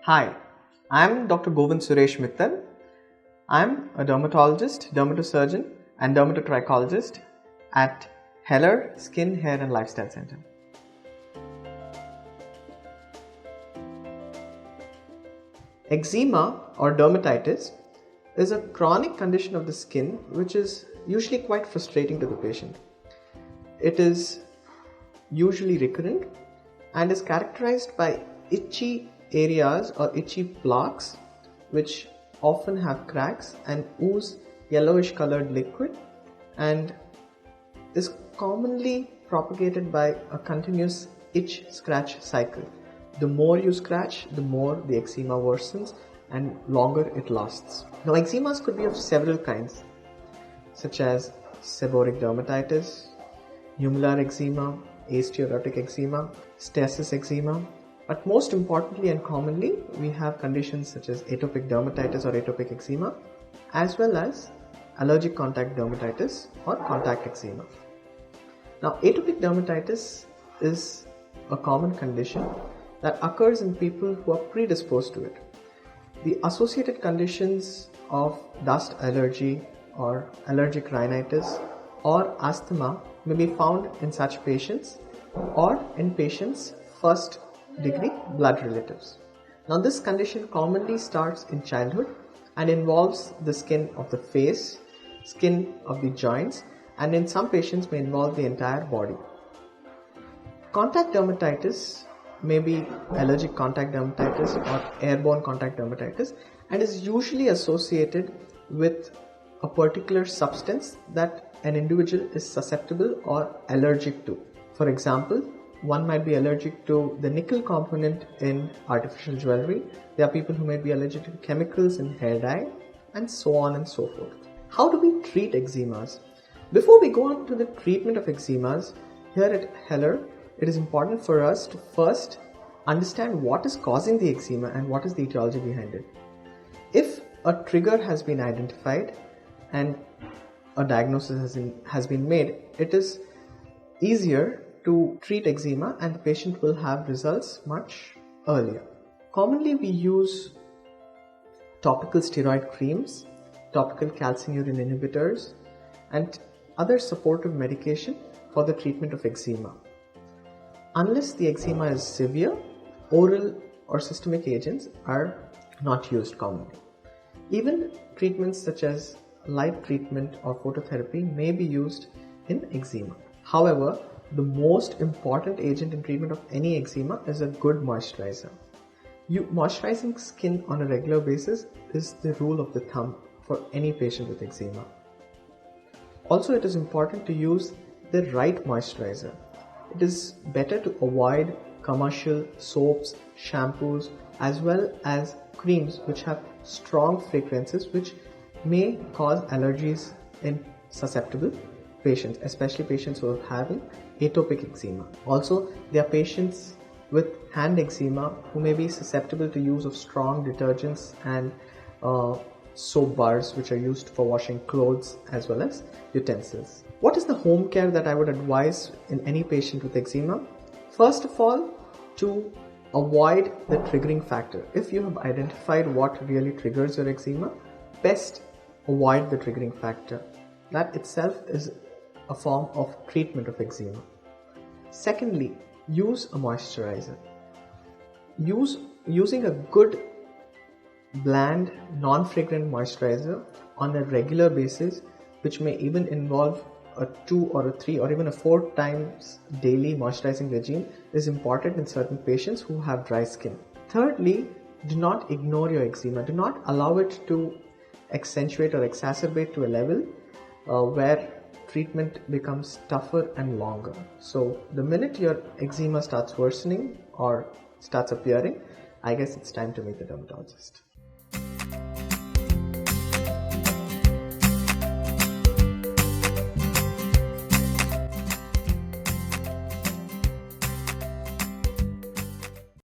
Hi, I'm Dr. Govind Mittal. I'm a dermatologist, dermatosurgeon and dermatotrichologist at Heller Skin, Hair and Lifestyle Center. Eczema or dermatitis is a chronic condition of the skin which is usually quite frustrating to the patient. It is usually recurrent and is characterized by itchy areas or itchy plaques which often have cracks and ooze yellowish colored liquid and is commonly propagated by a continuous itch scratch cycle. The more you scratch, the more the eczema worsens and longer it lasts. Now, eczemas could be of several kinds, such as seborrheic dermatitis, nummular eczema, Asteatotic eczema, Stasis eczema. But most importantly and commonly, we have conditions such as atopic dermatitis or atopic eczema, as well as allergic contact dermatitis or contact eczema. Now, atopic dermatitis is a common condition that occurs in people who are predisposed to it. The associated conditions of dust allergy or allergic rhinitis or asthma may be found in such patients or in patients' first degree blood relatives. Now, this condition commonly starts in childhood and involves the skin of the face, skin of the joints, and in some patients may involve the entire body. Contact dermatitis may be allergic contact dermatitis or airborne contact dermatitis and is usually associated with a particular substance that an individual is susceptible or allergic to. For example, one might be allergic to the nickel component in artificial jewellery. There are people who may be allergic to chemicals in hair dye, and so on and so forth. How do we treat eczemas? Before we go on to the treatment of eczemas, here at Heller, it is important for us to first understand what is causing the eczema and what is the etiology behind it. If a trigger has been identified and a diagnosis has been made, it is easier to treat eczema and the patient will have results much earlier. Commonly we use topical steroid creams, topical calcineurin inhibitors and other supportive medication for the treatment of eczema. Unless the eczema is severe, oral or systemic agents are not used commonly. Even treatments such as light treatment or phototherapy may be used in eczema. However, the most important agent in treatment of any eczema is a good moisturizer. Moisturizing skin on a regular basis is the rule of the thumb for any patient with eczema. Also, it is important to use the right moisturizer. It is better to avoid commercial soaps, shampoos, as well as creams which have strong fragrances which may cause allergies in susceptible patients, especially patients who are having atopic eczema. Also, there are patients with hand eczema who may be susceptible to use of strong detergents and soap bars which are used for washing clothes as well as utensils. What is the home care that I would advise in any patient with eczema? First of all, to avoid the triggering factor. If you have identified what really triggers your eczema, best avoid the triggering factor. That itself is a form of treatment of eczema. Secondly, use a moisturizer. Using a good bland non-fragrant moisturizer on a regular basis, which may even involve a 2 or a 3 or even a 4 times daily moisturizing regime, is important in certain patients who have dry skin. Thirdly, do not ignore your eczema. Do not allow it to accentuate or exacerbate to a level where treatment becomes tougher and longer. So the minute your eczema starts worsening or starts appearing, I guess it's time to meet the dermatologist.